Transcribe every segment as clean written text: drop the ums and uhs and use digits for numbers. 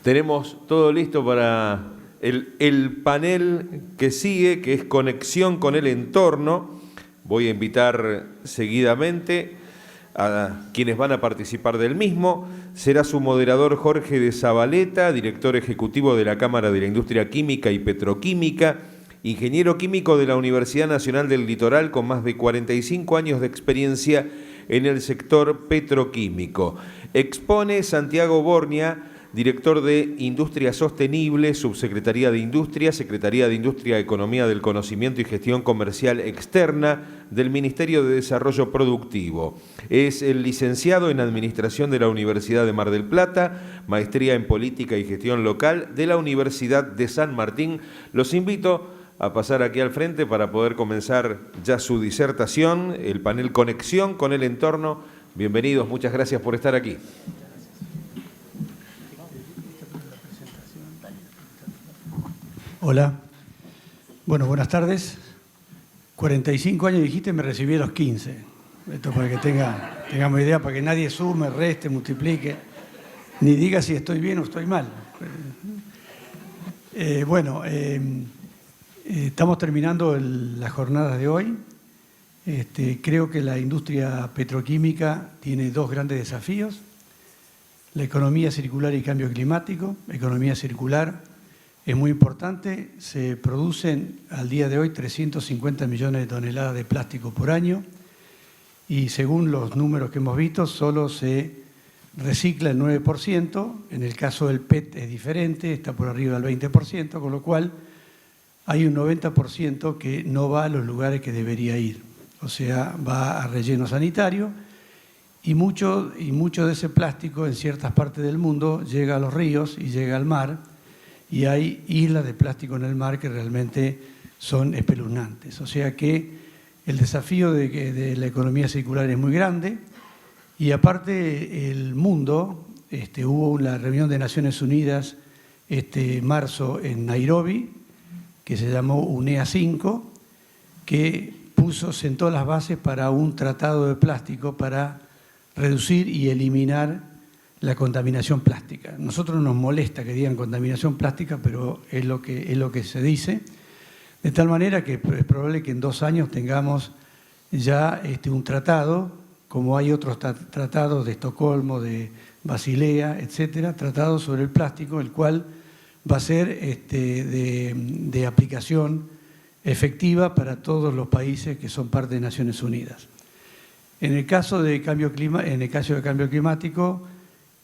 Tenemos todo listo para el panel que sigue, que es conexión con el entorno. Voy a invitar seguidamente a quienes van a participar del mismo. Será su moderador Jorge de Zabaleta, director ejecutivo de la Cámara de la Industria Química y Petroquímica, ingeniero químico de la Universidad Nacional del Litoral con más de 45 años de experiencia en el sector petroquímico. Expone Santiago Bornia, director de Industria Sostenible, Subsecretaría de Industria, Secretaría de Industria, Economía del Conocimiento y Gestión Comercial Externa del Ministerio de Desarrollo Productivo. Es el licenciado en Administración de la Universidad de Mar del Plata, maestría en Política y Gestión Local de la Universidad de San Martín. Los invito a pasar aquí al frente para poder comenzar ya su disertación, el panel Conexión con el Entorno. Bienvenidos, muchas gracias por estar aquí. Hola, bueno, buenas tardes. 45 años dijiste, me recibí a los 15. Esto para que tengamos idea, para que nadie sume, reste, multiplique, ni diga si estoy bien o estoy mal. Estamos terminando las jornadas de hoy. Creo que la industria petroquímica tiene dos grandes desafíos: la economía circular y cambio climático. Economía circular es muy importante. Se producen al día de hoy 350 millones de toneladas de plástico por año y según los números que hemos visto solo se recicla el 9%. En el caso del PET es diferente, está por arriba del 20%, con lo cual hay un 90% que no va a los lugares que debería ir. O sea, va a relleno sanitario y mucho de ese plástico en ciertas partes del mundo llega a los ríos y llega al mar, y hay islas de plástico en el mar que realmente son espeluznantes. O sea que el desafío de la economía circular es muy grande, y aparte el mundo, hubo una reunión de Naciones Unidas marzo en Nairobi, que se llamó UNEA 5, que sentó las bases para un tratado de plástico para reducir y eliminar la contaminación plástica. Nosotros nos molesta que digan contaminación plástica, pero es lo que se dice, de tal manera que es probable que en 2 años tengamos ya un tratado, como hay otros tratados de Estocolmo, de Basilea, etcétera, tratados sobre el plástico, el cual va a ser de aplicación efectiva para todos los países que son parte de Naciones Unidas. En el caso de cambio climático,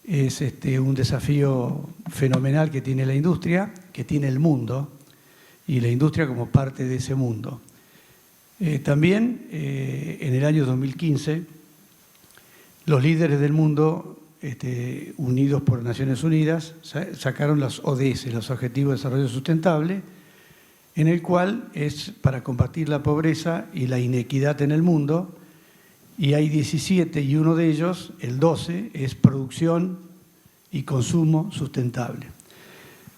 es un desafío fenomenal que tiene la industria, que tiene el mundo, y la industria como parte de ese mundo. También en el año 2015, los líderes del mundo, unidos por Naciones Unidas, sacaron los ODS, los Objetivos de Desarrollo Sustentable, en el cual es para combatir la pobreza y la inequidad en el mundo, y hay 17 y uno de ellos, el 12, es producción y consumo sustentable.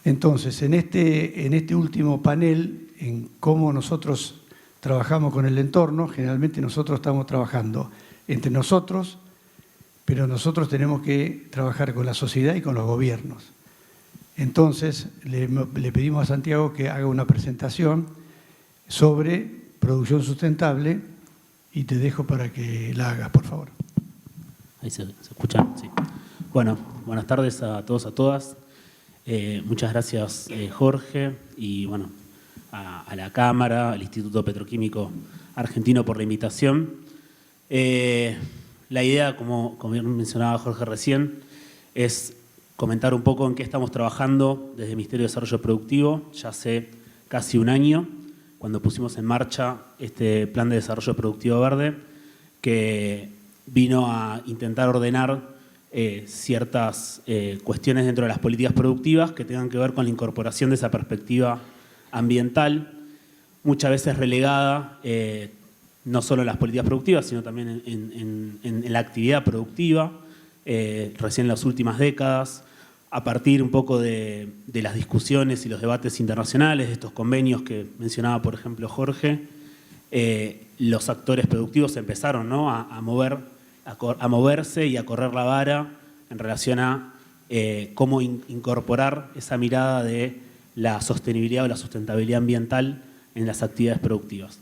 Entonces, en este último panel, en cómo nosotros trabajamos con el entorno, generalmente nosotros estamos trabajando entre nosotros, pero nosotros tenemos que trabajar con la sociedad y con los gobiernos. Entonces, le pedimos a Santiago que haga una presentación sobre producción sustentable y te dejo para que la hagas, por favor. Ahí se escucha, sí. Bueno, buenas tardes a todos, a todas. Muchas gracias, Jorge, y bueno, a la Cámara, al Instituto Petroquímico Argentino por la invitación. La idea, como bien mencionaba Jorge recién, es comentar un poco en qué estamos trabajando desde el Ministerio de Desarrollo Productivo ya hace casi un año, cuando pusimos en marcha este Plan de Desarrollo Productivo Verde, que vino a intentar ordenar ciertas cuestiones dentro de las políticas productivas que tengan que ver con la incorporación de esa perspectiva ambiental, muchas veces relegada no solo en las políticas productivas, sino también en la actividad productiva, recién en las últimas décadas, a partir un poco de las discusiones y los debates internacionales, de estos convenios que mencionaba, por ejemplo, Jorge, los actores productivos empezaron, ¿no?, a moverse y a correr la vara en relación a cómo incorporar esa mirada de la sostenibilidad o la sustentabilidad ambiental en las actividades productivas.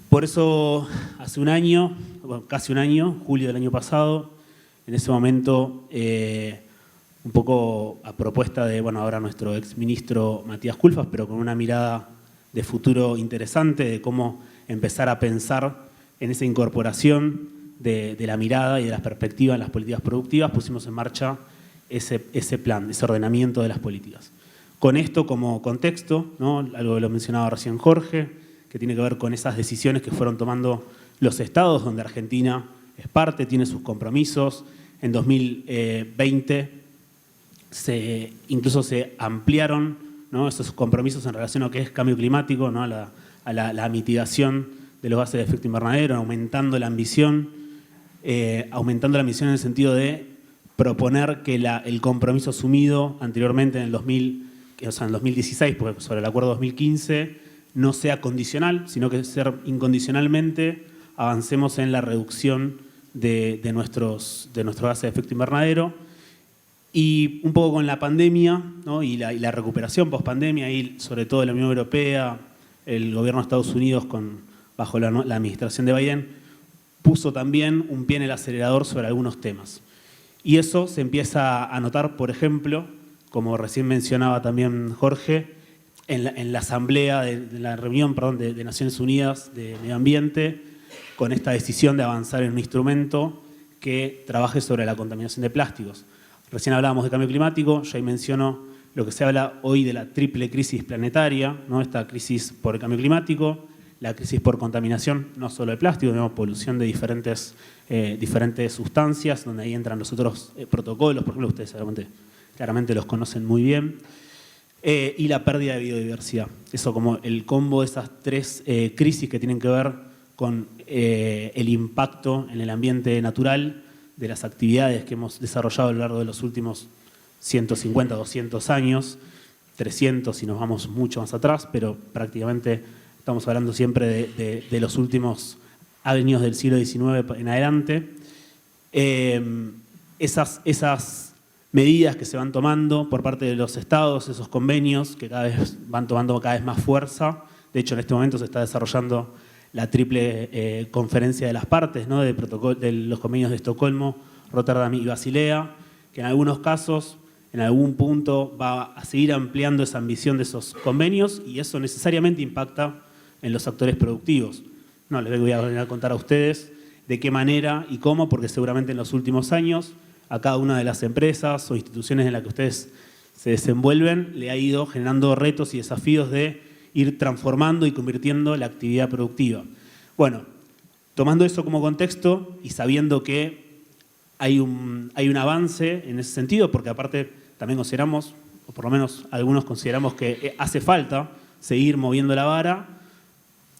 Por eso, hace un año, bueno, casi un año, julio del año pasado, en ese momento, un poco a propuesta de, bueno, ahora nuestro exministro Matías Culfas, pero con una mirada de futuro interesante, de cómo empezar a pensar en esa incorporación de la mirada y de las perspectivas en las políticas productivas, pusimos en marcha ese plan, ese ordenamiento de las políticas. Con esto como contexto, ¿no? Algo que lo mencionaba recién Jorge, que tiene que ver con esas decisiones que fueron tomando los estados, donde Argentina es parte, tiene sus compromisos. En 2020 incluso se ampliaron, ¿no?, esos compromisos en relación a lo que es cambio climático, ¿no?, a la mitigación de los gases de efecto invernadero, aumentando la ambición en el sentido de proponer que el compromiso asumido anteriormente en el 2016, porque sobre el acuerdo 2015, no sea condicional, sino que ser incondicionalmente avancemos en la reducción de nuestros gases de efecto invernadero. Y un poco con la pandemia, ¿no?, y la recuperación post-pandemia, y sobre todo la Unión Europea, el gobierno de Estados Unidos bajo la administración de Biden, puso también un pie en el acelerador sobre algunos temas. Y eso se empieza a notar, por ejemplo, como recién mencionaba también Jorge, en la asamblea, de la reunión, perdón, de Naciones Unidas de Medio Ambiente, con esta decisión de avanzar en un instrumento que trabaje sobre la contaminación de plásticos. Recién hablábamos de cambio climático, yo ahí menciono lo que se habla hoy de la triple crisis planetaria, ¿no? Esta crisis por el cambio climático, la crisis por contaminación, no solo de plástico, sino polución de diferentes sustancias, donde ahí entran los otros protocolos, por ejemplo, ustedes claramente los conocen muy bien, y la pérdida de biodiversidad. Eso como el combo de esas tres crisis que tienen que ver con el impacto en el ambiente natural de las actividades que hemos desarrollado a lo largo de los últimos 150, 200 años, 300 si nos vamos mucho más atrás, pero prácticamente estamos hablando siempre de los últimos años del siglo XIX en adelante. Esas medidas que se van tomando por parte de los estados, esos convenios que cada vez van tomando cada vez más fuerza. De hecho, en este momento se está desarrollando la triple conferencia de las partes, ¿no?, de los convenios de Estocolmo, Rotterdam y Basilea, que en algunos casos, en algún punto, va a seguir ampliando esa ambición de esos convenios, y eso necesariamente impacta en los actores productivos. No les voy a venir a contar a ustedes de qué manera y cómo, porque seguramente en los últimos años a cada una de las empresas o instituciones en las que ustedes se desenvuelven le ha ido generando retos y desafíos de ir transformando y convirtiendo la actividad productiva. Bueno, tomando eso como contexto y sabiendo que hay un avance en ese sentido, porque aparte también consideramos, o por lo menos algunos consideramos que hace falta seguir moviendo la vara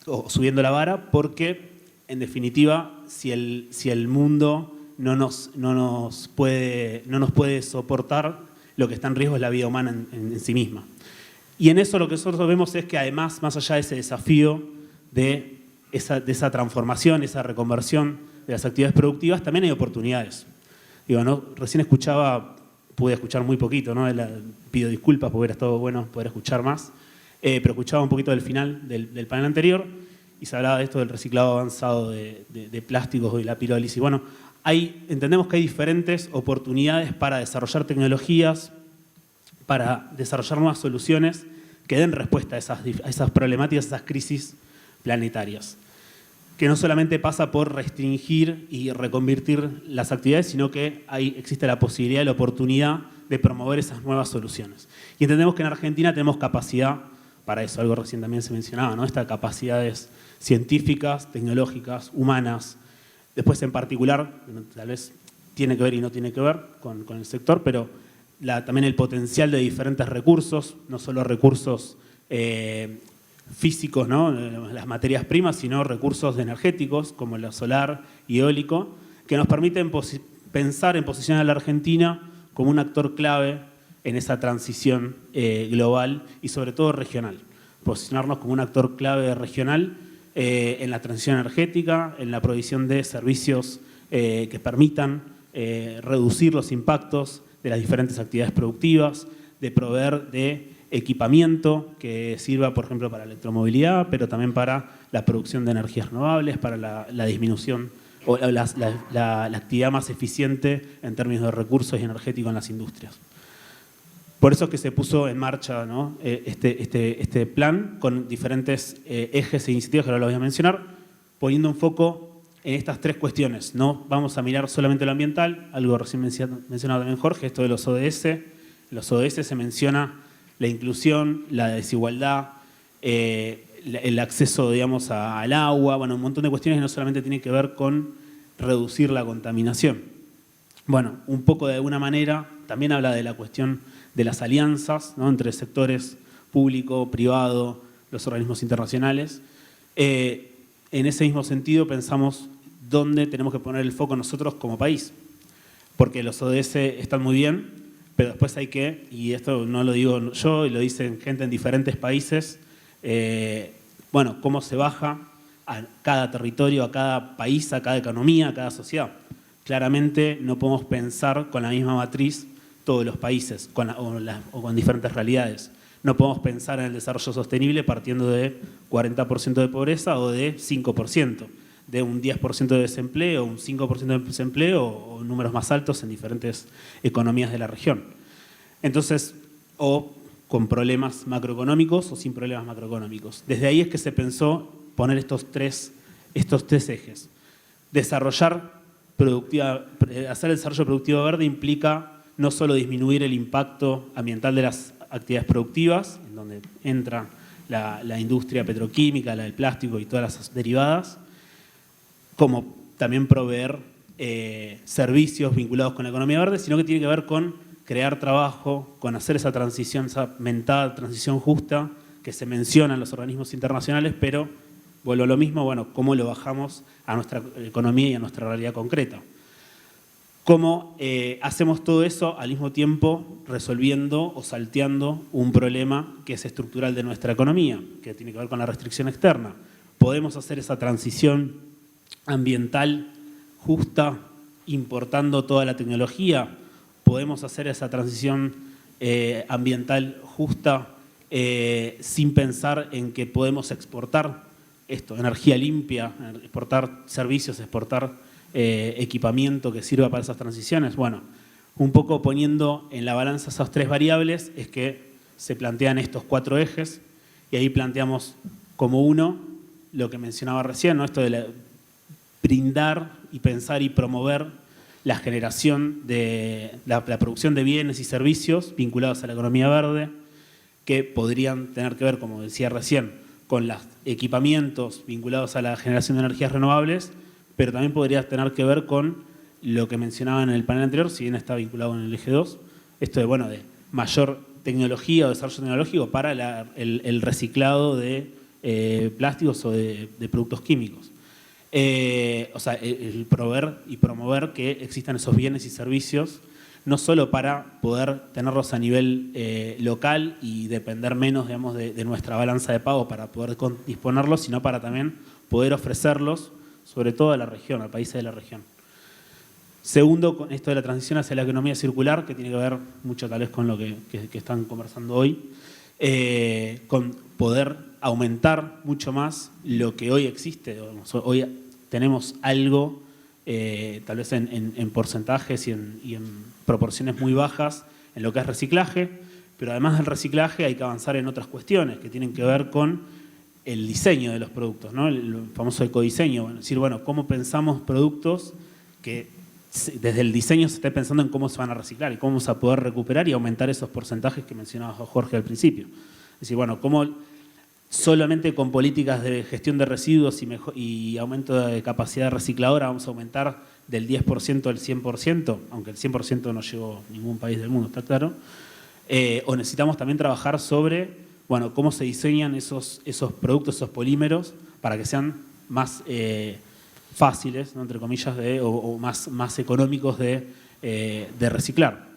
o subiendo la vara, porque en definitiva si el mundo no nos puede soportar, lo que está en riesgo es la vida humana en sí misma. Y en eso lo que nosotros vemos es que además, más allá de ese desafío de esa transformación, esa reconversión de las actividades productivas, también hay oportunidades. Digo, ¿no? Recién pude escuchar muy poquito, ¿no? Pido disculpas porque hubiera estado bueno poder escuchar más, pero escuchaba un poquito del final del panel anterior y se hablaba de esto del reciclado avanzado de plásticos y la pirólisis. Bueno, entendemos que hay diferentes oportunidades para desarrollar tecnologías, para desarrollar nuevas soluciones que den respuesta a esas problemáticas, a esas crisis planetarias. Que no solamente pasa por restringir y reconvertir las actividades, sino que existe la posibilidad y la oportunidad de promover esas nuevas soluciones. Y entendemos que en Argentina tenemos capacidad para eso, algo recién también se mencionaba, ¿no? Estas capacidades científicas, tecnológicas, humanas. Después en particular, tal vez tiene que ver y no tiene que ver con el sector, pero también el potencial de diferentes recursos, no solo recursos físicos, ¿no?, las materias primas, sino recursos energéticos como el solar y eólico, que nos permiten pensar en posicionar a la Argentina como un actor clave en esa transición global y sobre todo regional. Posicionarnos como un actor clave regional en la transición energética, en la provisión de servicios que permitan reducir los impactos de las diferentes actividades productivas, de proveer de equipamiento que sirva, por ejemplo, para la electromovilidad, pero también para la producción de energías renovables, para la disminución o la actividad más eficiente en términos de recursos y energéticos en las industrias. Por eso es que se puso en marcha, ¿no?, este plan con diferentes ejes e iniciativas que ahora lo voy a mencionar, poniendo un foco en estas tres cuestiones. No vamos a mirar solamente lo ambiental, algo recién mencionado también Jorge, esto de los ODS. En los ODS se menciona la inclusión, la desigualdad, el acceso, digamos, al agua, bueno, un montón de cuestiones que no solamente tienen que ver con reducir la contaminación. Bueno, un poco de alguna manera también habla de la cuestión de las alianzas, ¿no?, entre sectores público, privado, los organismos internacionales. En ese mismo sentido pensamos dónde tenemos que poner el foco nosotros como país, porque los ODS están muy bien, pero después hay que, y esto no lo digo yo, y lo dicen gente en diferentes países, bueno, cómo se baja a cada territorio, a cada país, a cada economía, a cada sociedad. Claramente no podemos pensar con la misma matriz todos los países o con diferentes realidades. No podemos pensar en el desarrollo sostenible partiendo de 40% de pobreza o de 5%, de un 10% de desempleo, un 5% de desempleo o números más altos en diferentes economías de la región. Entonces, o con problemas macroeconómicos o sin problemas macroeconómicos. Desde ahí es que se pensó poner estos tres ejes. Hacer el desarrollo productivo verde implica no solo disminuir el impacto ambiental de las actividades productivas, en donde entra la industria petroquímica, la del plástico y todas las derivadas, como también proveer servicios vinculados con la economía verde, sino que tiene que ver con crear trabajo, con hacer esa transición, esa mental transición justa que se menciona en los organismos internacionales, pero vuelvo a lo mismo, bueno, cómo lo bajamos a nuestra economía y a nuestra realidad concreta. Cómo hacemos todo eso al mismo tiempo resolviendo o salteando un problema que es estructural de nuestra economía, que tiene que ver con la restricción externa. Podemos hacer esa transición ambiental justa importando toda la tecnología. Podemos hacer esa transición ambiental justa sin pensar en que podemos exportar energía limpia, exportar servicios, exportar equipamiento que sirva para esas transiciones. Bueno, un poco poniendo en la balanza esas tres variables es que se plantean estos 4 ejes y ahí planteamos como uno lo que mencionaba recién, ¿no?, esto de brindar y pensar y promover la generación de la producción de bienes y servicios vinculados a la economía verde, que podrían tener que ver, como decía recién, con los equipamientos vinculados a la generación de energías renovables, pero también podría tener que ver con lo que mencionaba en el panel anterior, si bien está vinculado en el eje 2, esto de, bueno, de mayor tecnología o desarrollo tecnológico para el reciclado de plásticos o de productos químicos. O sea, el proveer y promover que existan esos bienes y servicios, no solo para poder tenerlos a nivel local y depender menos, digamos, de nuestra balanza de pago para poder disponerlos, sino para también poder ofrecerlos, sobre todo a la región, a países de la región. Segundo, con esto de la transición hacia la economía circular, que tiene que ver mucho tal vez con lo que están conversando hoy, con poder aumentar mucho más lo que hoy existe. Hoy tenemos algo, tal vez en porcentajes y en proporciones muy bajas en lo que es reciclaje, pero además del reciclaje hay que avanzar en otras cuestiones que tienen que ver con el diseño de los productos, ¿no?, el famoso ecodiseño. Es decir, bueno, cómo pensamos productos que desde el diseño se esté pensando en cómo se van a reciclar y cómo vamos a poder recuperar y aumentar esos porcentajes que mencionaba Jorge al principio. Es decir, bueno, cómo solamente con políticas de gestión de residuos y aumento de capacidad recicladora vamos a aumentar del 10% al 100%, aunque el 100% no llegó a ningún país del mundo, está claro. O necesitamos también trabajar sobre, bueno, cómo se diseñan esos productos, esos polímeros, para que sean más fáciles, ¿no?, entre comillas, o más económicos de reciclar.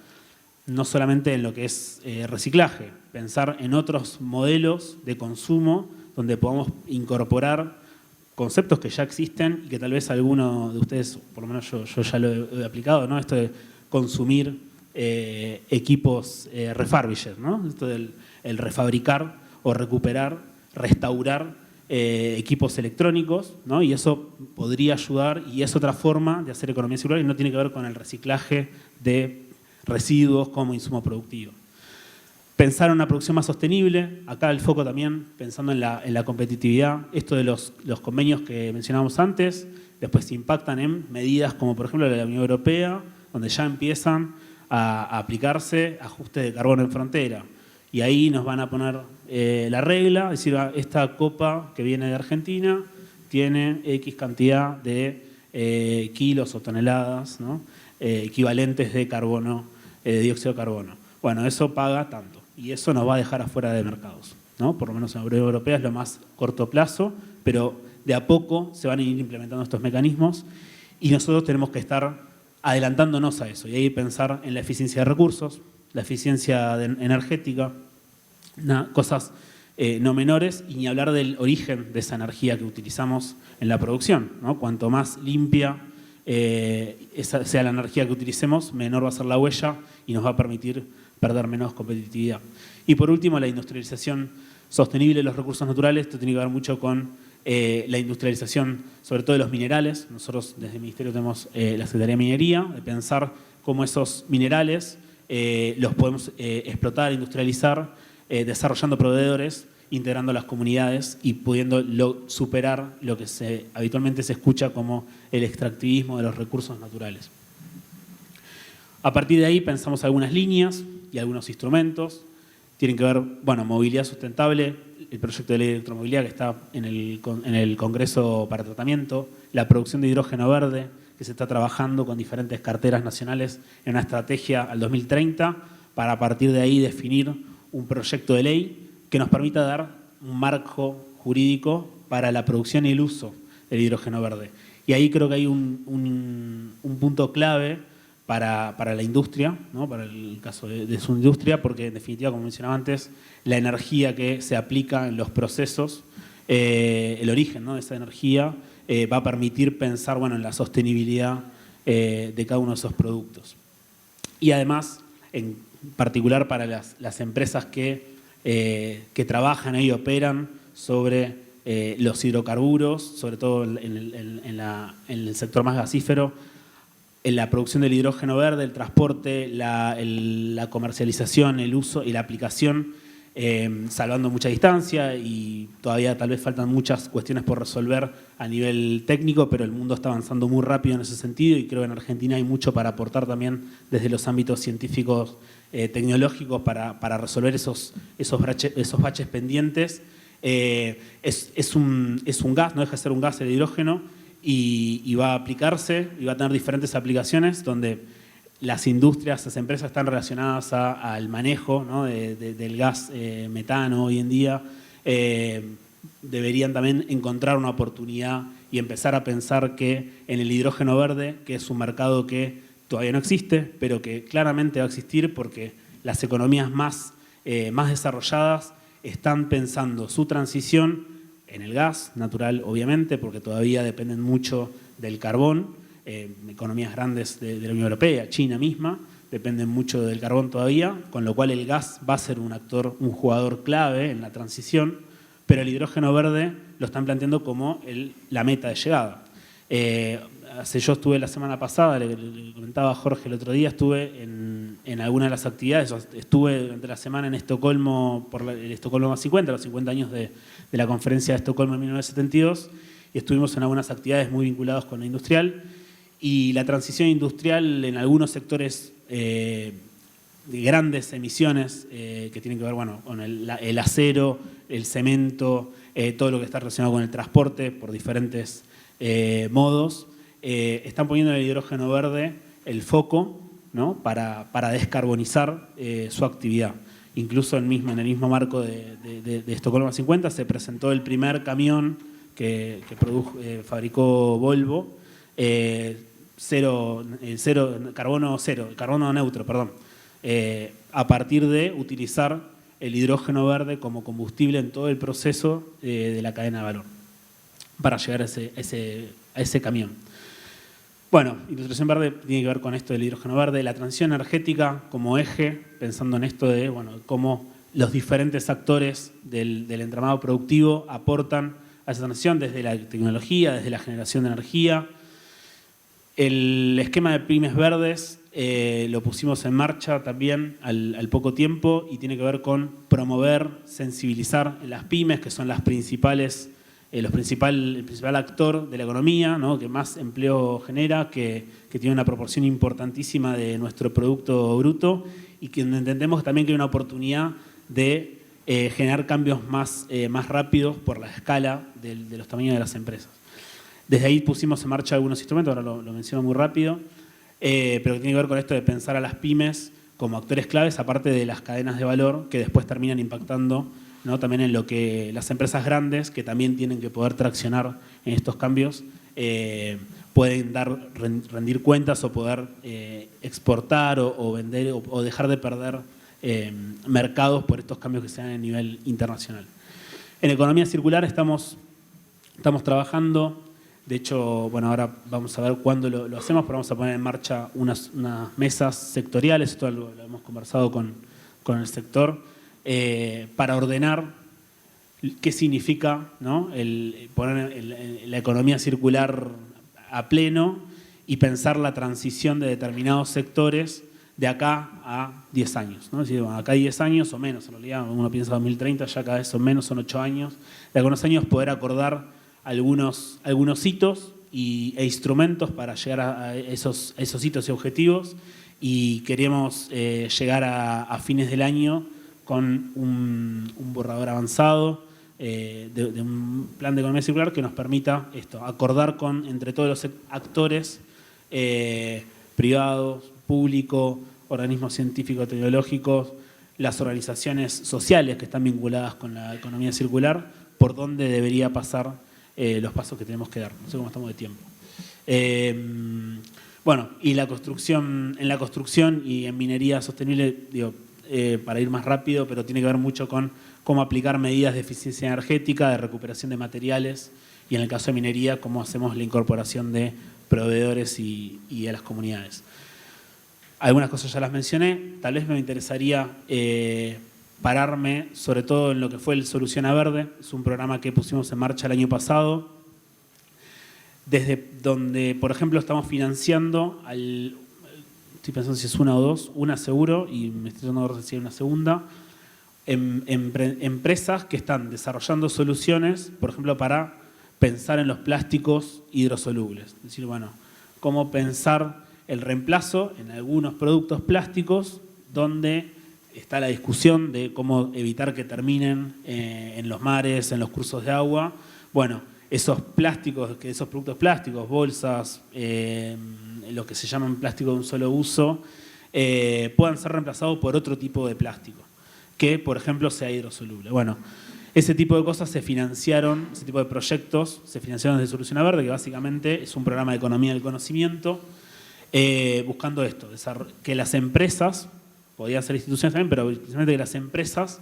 No solamente en lo que es reciclaje, pensar en otros modelos de consumo donde podamos incorporar conceptos que ya existen y que tal vez alguno de ustedes, por lo menos yo ya lo he aplicado, ¿no?, esto de consumir equipos refurbished, ¿no? Esto del el refabricar o recuperar, restaurar equipos electrónicos, ¿no? Y eso podría ayudar, y es otra forma de hacer economía circular y no tiene que ver con el reciclaje de residuos como insumo productivo. Pensar en una producción más sostenible, acá el foco también pensando en la competitividad, esto de los convenios que mencionábamos antes, después se impactan en medidas como por ejemplo la de la Unión Europea, donde ya empiezan a aplicarse ajustes de carbono en frontera. Y ahí nos van a poner la regla, es decir, esta copa que viene de Argentina tiene X cantidad de kilos o toneladas, ¿no? Equivalentes de carbono, de dióxido de carbono. Bueno, eso paga tanto y eso nos va a dejar afuera de mercados, ¿no? Por lo menos en la Unión Europea es lo más corto plazo, pero de a poco se van a ir implementando estos mecanismos y nosotros tenemos que estar adelantándonos a eso y ahí pensar en la eficiencia de recursos, la eficiencia energética, cosas no menores, y ni hablar del origen de esa energía que utilizamos en la producción, ¿no? Cuanto más limpia sea la energía que utilicemos, menor va a ser la huella y nos va a permitir perder menos competitividad. Y por último, la industrialización sostenible de los recursos naturales. Esto tiene que ver mucho con la industrialización, sobre todo de los minerales. Nosotros desde el Ministerio tenemos la Secretaría de Minería, de pensar cómo esos minerales los podemos explotar, industrializar, desarrollando proveedores, integrando a las comunidades y pudiendo superar lo que habitualmente se escucha como el extractivismo de los recursos naturales. A partir de ahí pensamos algunas líneas y algunos instrumentos. Tienen que ver, bueno, movilidad sustentable, el proyecto de ley de electromovilidad que está en el Congreso para tratamiento, la producción de hidrógeno verde, que se está trabajando con diferentes carteras nacionales en una estrategia al 2030 para a partir de ahí definir un proyecto de ley que nos permita dar un marco jurídico para la producción y el uso del hidrógeno verde. Y ahí creo que hay un punto clave para la industria, ¿no? Para el caso de su industria, porque en definitiva, como mencionaba antes, la energía que se aplica en los procesos, el origen, ¿no? de esa energía, va a permitir pensar, bueno, en la sostenibilidad de cada uno de esos productos. Y además, en particular para las empresas que trabajan y operan sobre los hidrocarburos, sobre todo en el sector más gasífero, en la producción del hidrógeno verde, el transporte, la comercialización, el uso y la aplicación, salvando mucha distancia y todavía tal vez faltan muchas cuestiones por resolver a nivel técnico, pero el mundo está avanzando muy rápido en ese sentido y creo que en Argentina hay mucho para aportar también desde los ámbitos científicos, tecnológicos para resolver esos baches pendientes. Es un gas, no deja de ser un gas el hidrógeno, y va a aplicarse y va a tener diferentes aplicaciones donde las industrias, las empresas están relacionadas al manejo, ¿no? del gas metano hoy en día, deberían también encontrar una oportunidad y empezar a pensar que en el hidrógeno verde, que es un mercado que todavía no existe, pero que claramente va a existir porque las economías más desarrolladas están pensando su transición en el gas natural, obviamente, porque todavía dependen mucho del carbón. Economías grandes de la Unión Europea, China misma, dependen mucho del carbón todavía, con lo cual el gas va a ser un jugador clave en la transición, pero el hidrógeno verde lo están planteando como la meta de llegada. Yo estuve la semana pasada, le comentaba a Jorge el otro día, estuve en alguna de las actividades, estuve durante la semana en Estocolmo, por el Estocolmo más 50, los 50 años de la conferencia de Estocolmo en 1972, y estuvimos en algunas actividades muy vinculadas con la industrial, y la transición industrial en algunos sectores de grandes emisiones que tienen que ver, bueno, con el acero, el cemento, todo lo que está relacionado con el transporte por diferentes modos, están poniendo en el hidrógeno verde el foco, ¿no? para descarbonizar su actividad. Incluso en el mismo marco de Estocolmo 50 se presentó el primer camión que fabricó Volvo, carbono neutro, perdón, a partir de utilizar el hidrógeno verde como combustible en todo el proceso de la cadena de valor para llegar a ese camión. Bueno, industrialización verde tiene que ver con esto del hidrógeno verde, la transición energética como eje, pensando en esto de cómo los diferentes actores del entramado productivo aportan a esa transición desde la tecnología, desde la generación de energía. El esquema de pymes verdes lo pusimos en marcha también al poco tiempo y tiene que ver con promover, sensibilizar en las pymes, que son las principales, el principal actor de la economía, ¿no? Que más empleo genera, que tiene una proporción importantísima de nuestro Producto Bruto y que entendemos también que hay una oportunidad de generar cambios más rápidos por la escala de los tamaños de las empresas. Desde ahí pusimos en marcha algunos instrumentos, ahora lo menciono muy rápido, pero que tiene que ver con esto de pensar a las pymes como actores claves, aparte de las cadenas de valor que después terminan impactando, ¿no? También en lo que las empresas grandes, que también tienen que poder traccionar en estos cambios, pueden rendir cuentas o poder exportar o vender o dejar de perder mercados por estos cambios que se dan a nivel internacional. En economía circular estamos trabajando. De hecho, bueno, ahora vamos a ver cuándo lo hacemos, pero vamos a poner en marcha unas mesas sectoriales, esto lo hemos conversado con el sector, para ordenar qué significa, ¿no? El poner la economía circular a pleno y pensar la transición de determinados sectores de acá a 10 años, ¿no? Es decir, bueno, acá hay 10 años o menos, en realidad uno piensa 2030, ya cada vez son menos, son 8 años. De algunos años poder acordar algunos hitos e instrumentos para llegar a esos hitos y objetivos, y queremos llegar a fines del año con un borrador avanzado de un plan de economía circular que nos permita acordar entre todos los actores privados, públicos, organismos científicos, tecnológicos, las organizaciones sociales que están vinculadas con la economía circular, por dónde debería pasar los pasos que tenemos que dar. No sé cómo estamos de tiempo. Bueno, y en la construcción y en minería sostenible, para ir más rápido, pero tiene que ver mucho con cómo aplicar medidas de eficiencia energética, de recuperación de materiales, y en el caso de minería, cómo hacemos la incorporación de proveedores y a las comunidades. Algunas cosas ya las mencioné, tal vez me interesaría pararme sobre todo en lo que fue el Soluciona Verde. Es un programa que pusimos en marcha el año pasado, desde donde, por ejemplo, estamos financiando, estoy pensando si es una o dos, una seguro, y me estoy dando si hay una segunda, empresas que están desarrollando soluciones, por ejemplo, para pensar en los plásticos hidrosolubles. Es decir, bueno, cómo pensar el reemplazo en algunos productos plásticos donde está la discusión de cómo evitar que terminen en los mares, en los cursos de agua. Bueno, esos productos plásticos, bolsas, lo que se llaman plástico de un solo uso, puedan ser reemplazados por otro tipo de plástico, que por ejemplo sea hidrosoluble. Bueno, ese tipo de cosas ese tipo de proyectos se financiaron desde Soluciona Verde, que básicamente es un programa de economía del conocimiento, buscando esto, que las empresas, podían ser instituciones también, pero principalmente que las empresas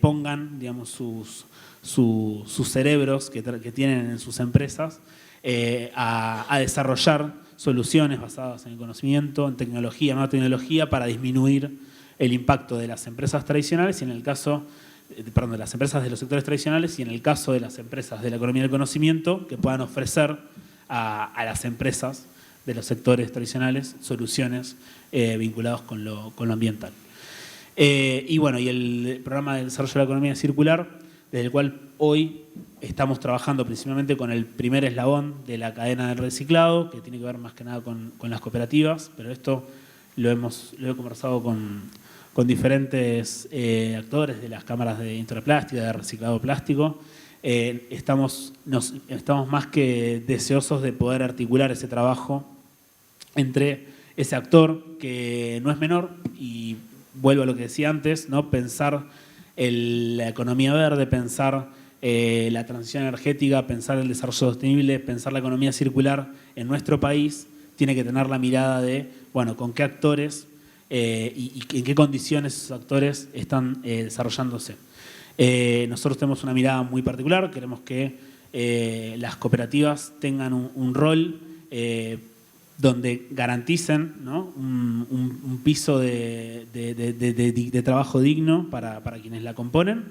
pongan, digamos, sus cerebros que tienen en sus empresas a desarrollar soluciones basadas en el conocimiento, en tecnología, nueva tecnología, para disminuir el impacto de las empresas tradicionales y en el caso, de las empresas de los sectores tradicionales y en el caso de las empresas de la economía del conocimiento, que puedan ofrecer a las empresas de los sectores tradicionales soluciones vinculadas con lo ambiental. Y bueno, y el programa de desarrollo de la economía circular, desde el cual hoy estamos trabajando principalmente con el primer eslabón de la cadena del reciclado, que tiene que ver más que nada con las cooperativas, pero esto lo he conversado con diferentes actores de las cámaras de industria plástica, de reciclado plástico. Estamos más que deseosos de poder articular ese trabajo entre ese actor que no es menor, y vuelvo a lo que decía antes, ¿no? Pensar la economía verde, pensar la transición energética, pensar el desarrollo sostenible, pensar la economía circular en nuestro país, tiene que tener la mirada de, bueno, con qué actores y en qué condiciones esos actores están desarrollándose. Nosotros tenemos una mirada muy particular, queremos que las cooperativas tengan un rol donde garanticen, ¿no?, un piso de trabajo digno para quienes la componen,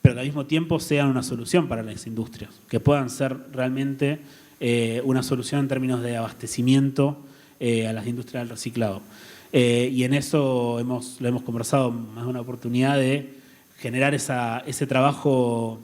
pero que al mismo tiempo sean una solución para las industrias, que puedan ser realmente una solución en términos de abastecimiento a las industrias del reciclado. Y en eso lo hemos conversado más de una oportunidad de generar ese trabajo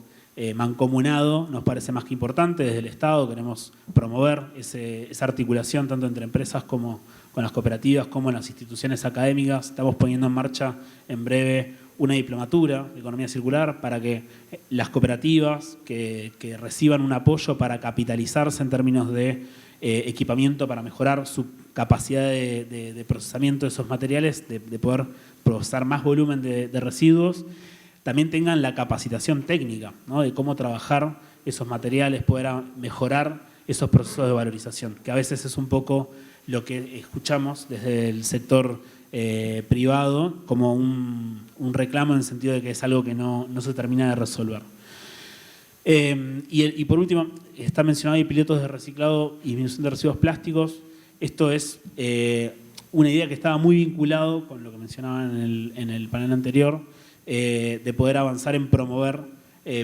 mancomunado. Nos parece más que importante. Desde el Estado queremos promover esa articulación tanto entre empresas como con las cooperativas, como en las instituciones académicas. Estamos poniendo en marcha en breve una diplomatura de economía circular para que las cooperativas que reciban un apoyo para capitalizarse en términos de equipamiento para mejorar su capacidad de procesamiento de esos materiales, de poder procesar más volumen de residuos, también tengan la capacitación técnica, ¿no?, de cómo trabajar esos materiales, poder mejorar esos procesos de valorización, que a veces es un poco lo que escuchamos desde el sector privado como un reclamo en el sentido de que es algo que no se termina de resolver. Y por último, está mencionado ahí pilotos de reciclado y disminución de residuos plásticos. Esto es una idea que estaba muy vinculado con lo que mencionaba en el panel anterior, de poder avanzar en promover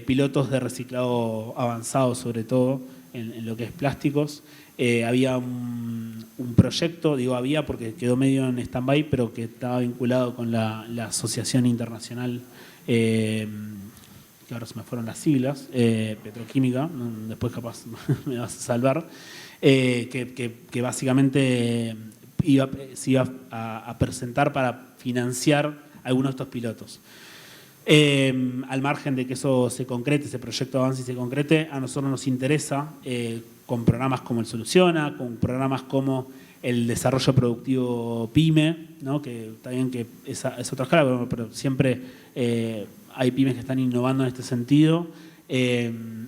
pilotos de reciclado avanzado, sobre todo en lo que es plásticos. Había un proyecto, digo había porque quedó medio en stand-by, pero que estaba vinculado con la Asociación Internacional, que ahora se me fueron las siglas, Petroquímica, después capaz me vas a salvar, que básicamente se iba a presentar para financiar algunos de estos pilotos. Al margen de que eso se concrete, ese proyecto avance y se concrete, a nosotros nos interesa, con programas como el Soluciona, con programas como el desarrollo productivo PYME, ¿no?, que está bien que es otra escala, pero siempre hay pymes que están innovando en este sentido,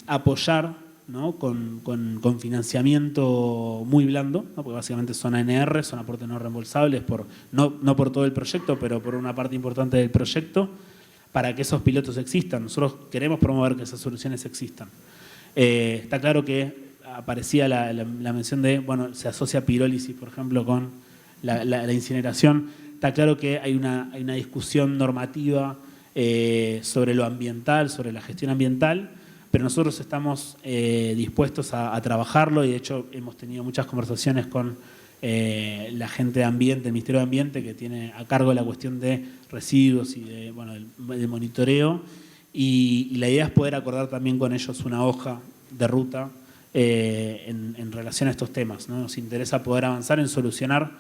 apoyar, ¿no?, con financiamiento muy blando, ¿no?, porque básicamente son ANR, son aportes no reembolsables, no por todo el proyecto, pero por una parte importante del proyecto, para que esos pilotos existan. Nosotros queremos promover que esas soluciones existan. Está claro que aparecía la mención de, bueno, se asocia pirólisis, por ejemplo, con la incineración. Está claro que hay una discusión normativa sobre lo ambiental, sobre la gestión ambiental, pero nosotros estamos dispuestos a trabajarlo y de hecho hemos tenido muchas conversaciones con la gente de Ambiente, el Ministerio de Ambiente, que tiene a cargo la cuestión de residuos y de monitoreo, y la idea es poder acordar también con ellos una hoja de ruta en relación a estos temas, ¿no? Nos interesa poder avanzar en solucionar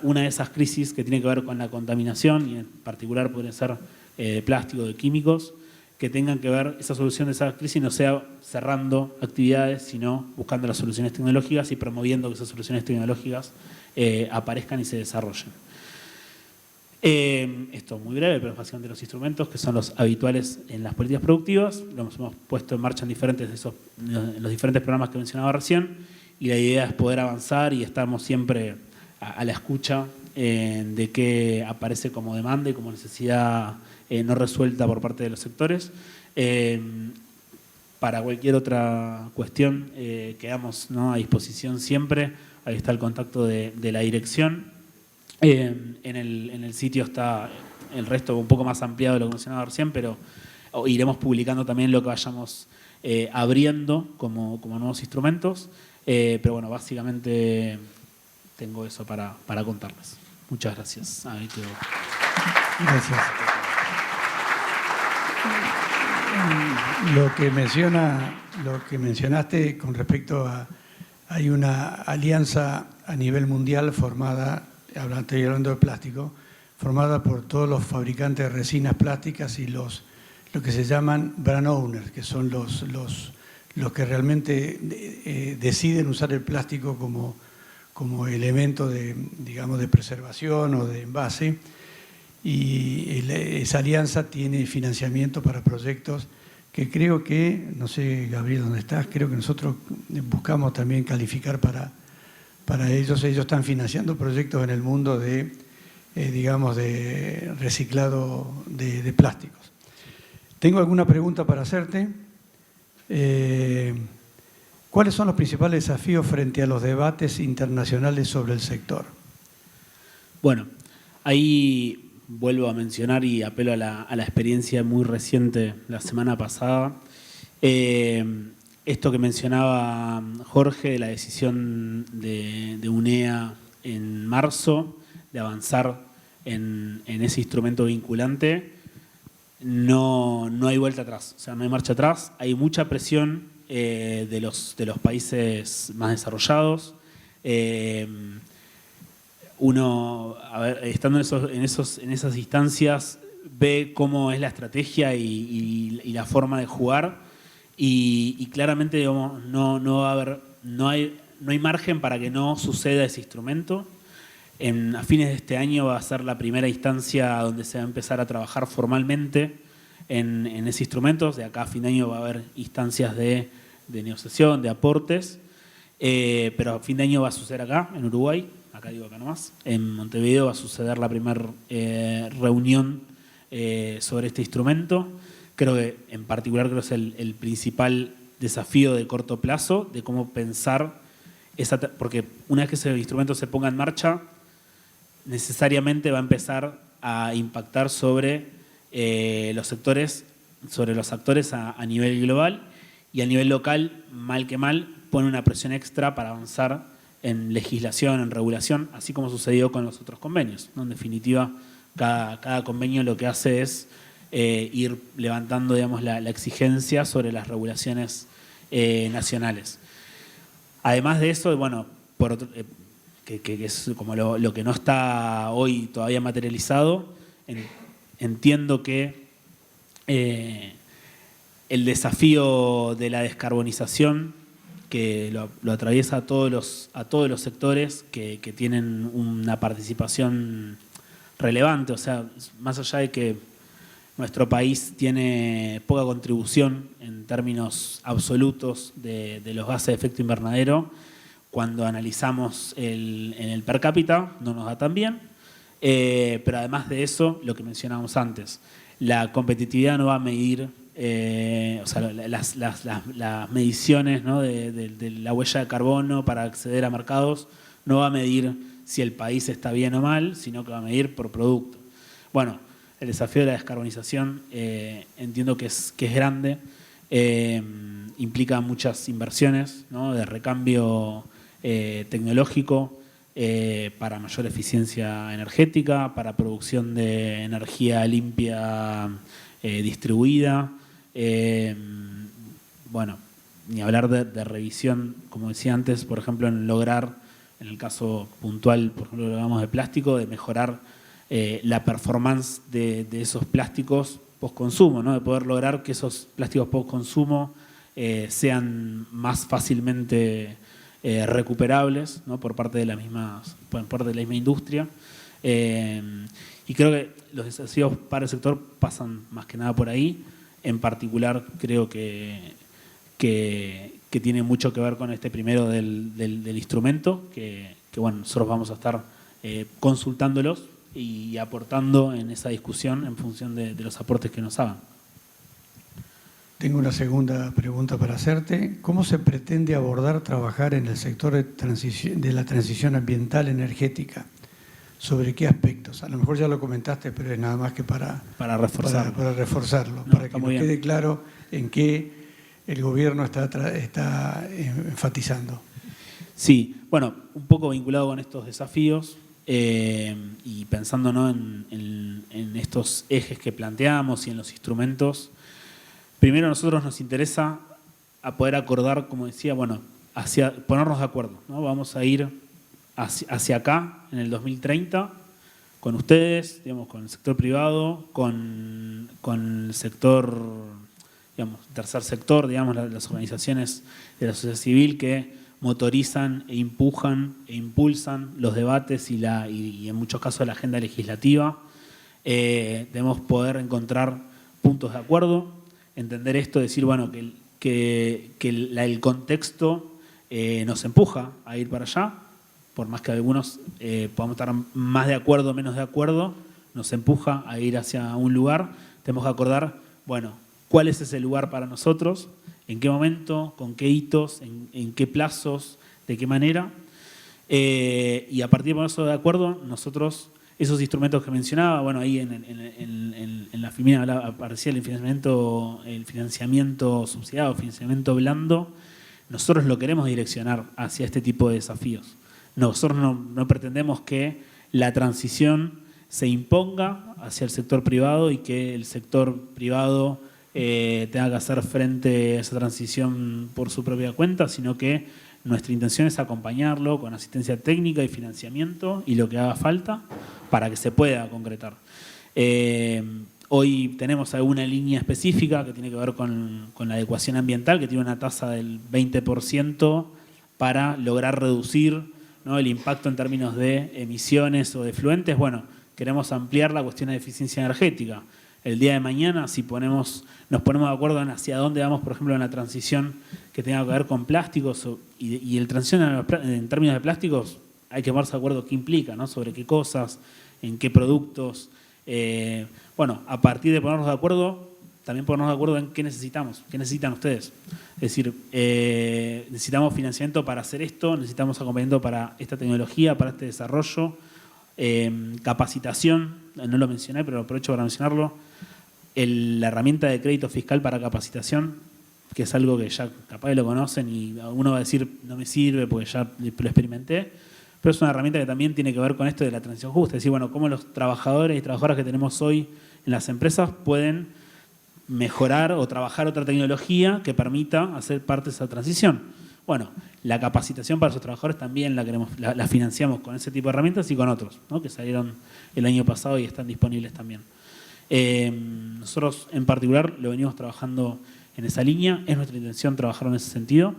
una de esas crisis que tiene que ver con la contaminación, y en particular puede ser de plástico, de químicos, que tengan que ver, esa solución de esa crisis no sea cerrando actividades, sino buscando las soluciones tecnológicas y promoviendo que esas soluciones tecnológicas aparezcan y se desarrollen. Esto es muy breve, pero es básicamente los instrumentos que son los habituales en las políticas productivas. Los hemos puesto en marcha en los diferentes programas que mencionaba recién, y la idea es poder avanzar y estamos siempre a la escucha de qué aparece como demanda y como necesidad no resuelta por parte de los sectores. Para cualquier otra cuestión quedamos, ¿no?, a disposición siempre. Ahí está el contacto de la dirección. En el sitio está el resto un poco más ampliado de lo que mencionaba recién, pero iremos publicando también lo que vayamos abriendo como nuevos instrumentos. Pero bueno, básicamente tengo eso para contarles. Muchas gracias. Ahí quedó. Gracias. Lo que mencionaste con respecto a, hay una alianza a nivel mundial formada, estoy hablando de plástico, formada por todos los fabricantes de resinas plásticas y lo que se llaman brand owners, que son los que realmente deciden usar el plástico como elemento de, digamos, de preservación o de envase. Y esa alianza tiene financiamiento para proyectos que creo que, no sé, Gabriel, ¿dónde estás? Creo que nosotros buscamos también calificar para ellos. Ellos están financiando proyectos en el mundo de, digamos, de reciclado de plásticos. Tengo alguna pregunta para hacerte. ¿Cuáles son los principales desafíos frente a los debates internacionales sobre el sector? Bueno, ahí vuelvo a mencionar y apelo a la experiencia muy reciente la semana pasada. Esto que mencionaba Jorge, la decisión de UNEA en marzo de avanzar en ese instrumento vinculante, no hay vuelta atrás, o sea, no hay marcha atrás. Hay mucha presión de los países más desarrollados. Uno, estando en esas instancias, ve cómo es la estrategia y la forma de jugar, y claramente, digamos, no hay margen para que no suceda ese instrumento. A fines de este año va a ser la primera instancia donde se va a empezar a trabajar formalmente en ese instrumento. De acá a fin de año va a haber instancias de negociación, de aportes, pero a fin de año va a suceder acá, en Uruguay, acá nomás, en Montevideo va a suceder la primera reunión sobre este instrumento. Creo que en particular es el principal desafío de corto plazo, de cómo pensar, porque una vez que ese instrumento se ponga en marcha, necesariamente va a empezar a impactar sobre los actores a nivel global, y a nivel local, mal que mal, pone una presión extra para avanzar en legislación, en regulación, así como sucedió con los otros convenios, ¿no? En definitiva, cada convenio lo que hace es ir levantando, digamos, la exigencia sobre las regulaciones nacionales. Además de eso, bueno, que es como lo que no está hoy todavía materializado, entiendo que el desafío de la descarbonización, que lo atraviesa a todos los sectores que tienen una participación relevante, o sea, más allá de que nuestro país tiene poca contribución en términos absolutos de los gases de efecto invernadero, cuando analizamos en el per cápita no nos da tan bien, pero además de eso, lo que mencionábamos antes, la competitividad no va a medir, o sea, las mediciones, ¿no?, de la huella de carbono para acceder a mercados no va a medir si el país está bien o mal, sino que va a medir por producto. Bueno, el desafío de la descarbonización entiendo que es grande, implica muchas inversiones, ¿no?, de recambio tecnológico para mayor eficiencia energética, para producción de energía limpia distribuida. Bueno, ni hablar de revisión, como decía antes, por ejemplo, en lograr, en el caso puntual, por ejemplo, lo hablamos de plástico, de mejorar la performance de esos plásticos post-consumo, ¿no?, de poder lograr que esos plásticos post-consumo sean más fácilmente recuperables, ¿no?, por parte de la misma industria. Y creo que los desafíos para el sector pasan más que nada por ahí. En particular, creo que tiene mucho que ver con este primero del instrumento, que bueno, nosotros vamos a estar consultándolos y aportando en esa discusión en función de los aportes que nos hagan. Tengo una segunda pregunta para hacerte. ¿Cómo se pretende trabajar en el sector de la transición ambiental energética? ¿Sobre qué aspectos? A lo mejor ya lo comentaste, pero es nada más que para reforzarlo. Para reforzarlo, para que nos quede claro en qué el gobierno está enfatizando. Sí, bueno, un poco vinculado con estos desafíos y pensando, ¿no?, en estos ejes que planteamos y en los instrumentos. Primero, a nosotros nos interesa a poder acordar, como decía, bueno, ponernos de acuerdo, ¿no? Vamos a ir hacia acá en el 2030 con ustedes, digamos, con el sector privado, con el sector, digamos, tercer sector, digamos, las organizaciones de la sociedad civil que motorizan e empujan e impulsan los debates y en muchos casos la agenda legislativa. Debemos poder encontrar puntos de acuerdo, entender esto, decir, bueno, que el contexto nos empuja a ir para allá, por más que algunos podamos estar más de acuerdo o menos de acuerdo, nos empuja a ir hacia un lugar. Tenemos que acordar, bueno, cuál es ese lugar para nosotros, en qué momento, con qué hitos, en qué plazos, de qué manera. Y a partir de ponernos de acuerdo, nosotros, esos instrumentos que mencionaba, bueno, ahí en la FIMIA aparecía el financiamiento subsidiado, financiamiento blando. Nosotros lo queremos direccionar hacia este tipo de desafíos. Nosotros no pretendemos que la transición se imponga hacia el sector privado y que el sector privado tenga que hacer frente a esa transición por su propia cuenta, sino que nuestra intención es acompañarlo con asistencia técnica y financiamiento y lo que haga falta para que se pueda concretar. Hoy tenemos alguna línea específica que tiene que ver con la adecuación ambiental, que tiene una tasa del 20% para lograr reducir, ¿no?, el impacto en términos de emisiones o de efluentes. Bueno, queremos ampliar la cuestión de eficiencia energética. El día de mañana, si nos ponemos de acuerdo en hacia dónde vamos, por ejemplo, en la transición que tenga que ver con plásticos y el transición en términos de plásticos, hay que ponerse de acuerdo qué implica, ¿no?, sobre qué cosas, en qué productos. Bueno, a partir de ponernos de acuerdo, también ponernos de acuerdo en qué necesitamos, qué necesitan ustedes. Es decir, necesitamos financiamiento para hacer esto, necesitamos acompañamiento para esta tecnología, para este desarrollo, capacitación, no lo mencioné, pero aprovecho para mencionarlo, la herramienta de crédito fiscal para capacitación, que es algo que ya capaz lo conocen y uno va a decir no me sirve porque ya lo experimenté, pero es una herramienta que también tiene que ver con esto de la transición justa. Es decir, bueno, cómo los trabajadores y trabajadoras que tenemos hoy en las empresas pueden mejorar o trabajar otra tecnología que permita hacer parte de esa transición. Bueno, la capacitación para esos trabajadores también la financiamos con ese tipo de herramientas y con otros, ¿no?, que salieron el año pasado y están disponibles también. Nosotros en particular lo venimos trabajando en esa línea, es nuestra intención trabajar en ese sentido.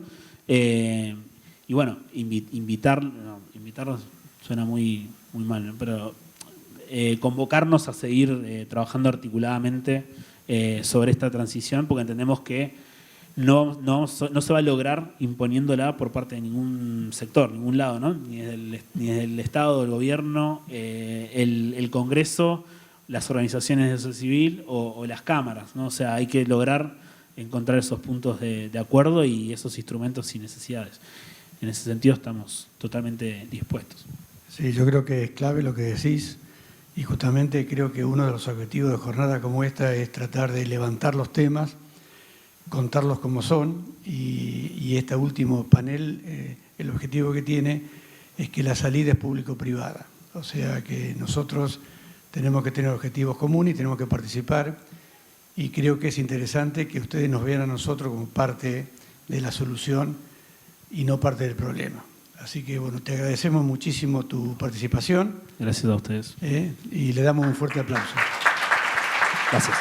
Y bueno, invitarlos suena muy mal, ¿no?, pero convocarnos a seguir trabajando articuladamente sobre esta transición, porque entendemos que no se va a lograr imponiéndola por parte de ningún sector, ningún lado, ¿no?, ni desde el Estado, el gobierno, el Congreso, las organizaciones de sociedad civil o las cámaras, ¿no? O sea, hay que lograr encontrar esos puntos de acuerdo y esos instrumentos y necesidades. En ese sentido estamos totalmente dispuestos. Sí, yo creo que es clave lo que decís y justamente creo que uno de los objetivos de jornada como esta es tratar de levantar los temas, contarlos como son y este último panel, el objetivo que tiene es que la salida es público-privada. O sea que nosotros tenemos que tener objetivos comunes y tenemos que participar y creo que es interesante que ustedes nos vean a nosotros como parte de la solución y no parte del problema. Así que bueno, te agradecemos muchísimo tu participación. Gracias a ustedes. Y le damos un fuerte aplauso. Gracias.